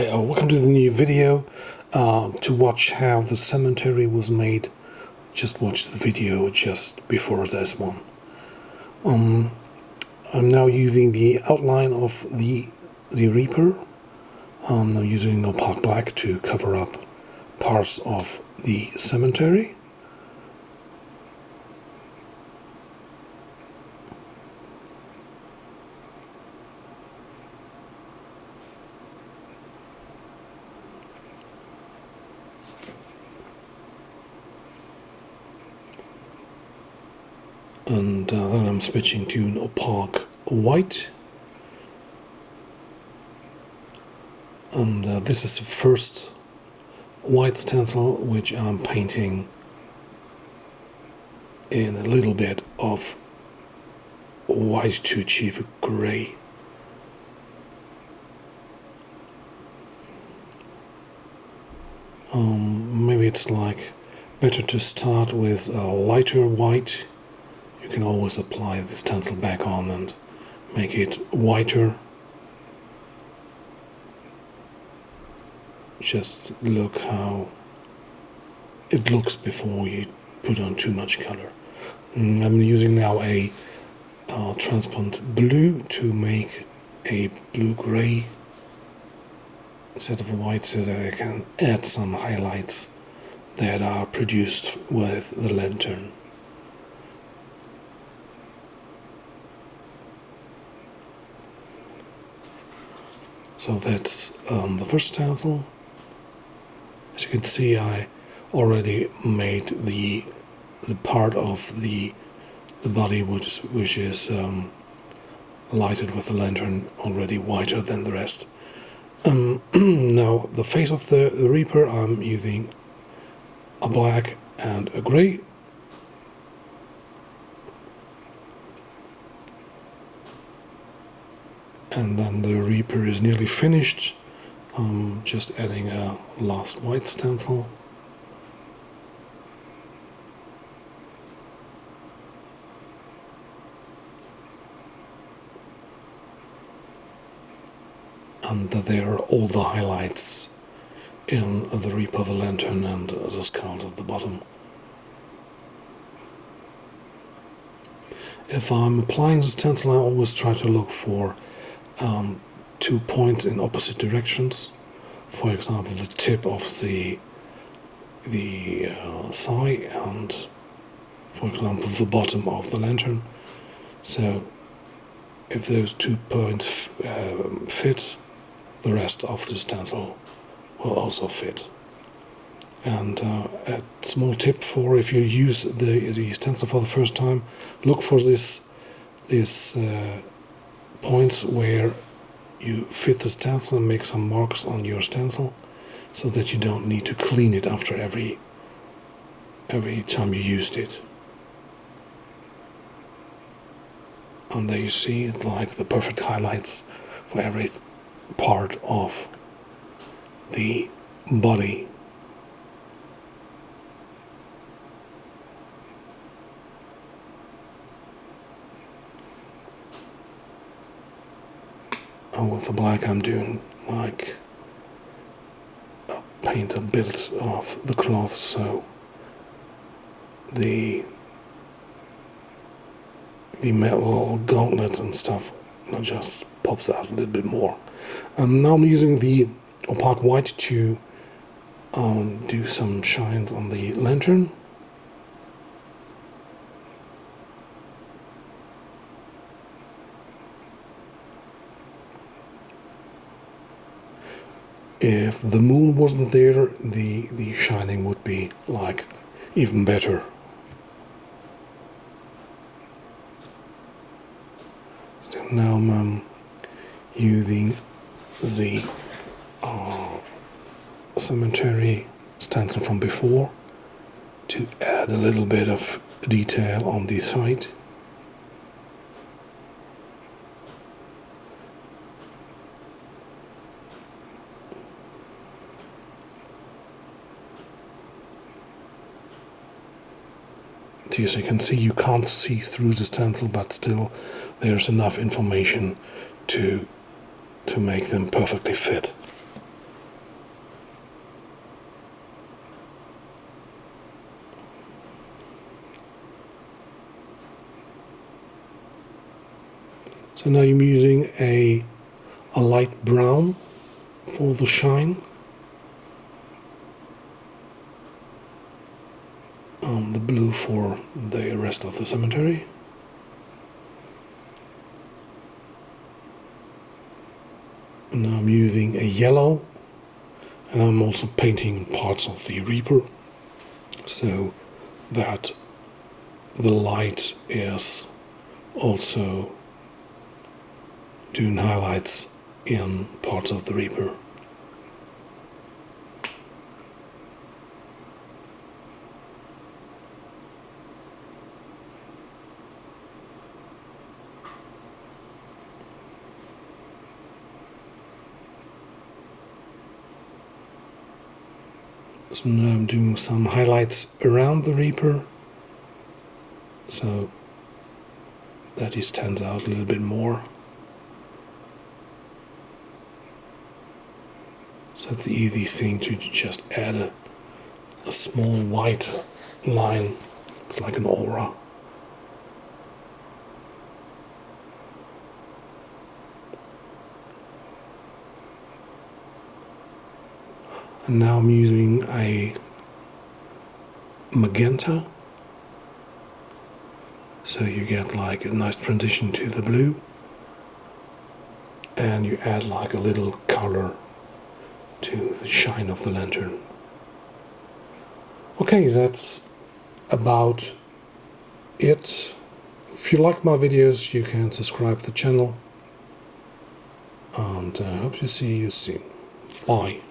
Hi, welcome to the new video. To watch how the cemetery was made, just watch the video just before this one. I'm now using the outline of the Reaper. I'm now using opaque black to cover up parts of the cemetery. And then I'm switching to an opaque white. And this is the first white stencil which I'm painting in a little bit of white to achieve a gray. Maybe it's like better to start with a lighter white. You can always apply the stencil back on and make it whiter. Just look how it looks before you put on too much color. I'm using now a transparent blue to make a blue-gray set of white so that I can add some highlights that are produced with the lantern. So that's the first stencil. As you can see, I already made the part of the body which is lighted with the lantern already whiter than the rest. Now the face of the Reaper, I'm using a black and a gray. And then the Reaper is nearly finished. Just adding a last white stencil. And there are all the highlights in the Reaper, the lantern, and the skulls at the bottom. If I'm applying the stencil, I always try to look for 2 points in opposite directions. For example, the tip of the side and, for example, the bottom of the lantern. So if those 2 points fit, the rest of the stencil will also fit. And a small tip for if you use the stencil for the first time, look for this points where you fit the stencil and make some marks on your stencil so that you don't need to clean it after every time you used it. And there you see it, like the perfect highlights for every part of the body. And with the black I'm doing like paint a bit of the cloth so the metal gauntlets and stuff just pops out a little bit more. Now I'm using the opaque white to do some shines on the lantern. If the moon wasn't there, the shining would be like even better. So now I'm using the cemetery stencil from before to add a little bit of detail on the side. As you can see, you can't see through the stencil, but still there's enough information to make them perfectly fit. So now I'm using a light brown for the shine. The blue for the rest of the cemetery. And now I'm using a yellow, and I'm also painting parts of the Reaper so that the light is also doing highlights in parts of the Reaper. So now I'm doing some highlights around the Reaper so that he stands out a little bit more. So it's the easy thing to just add a small white line. It's like an aura. And now I'm using a magenta, so you get like a nice transition to the blue, and you add like a little color to the shine of the lantern. Okay, that's about it. If you like my videos, you can subscribe to the channel, and I hope to see you soon. Bye.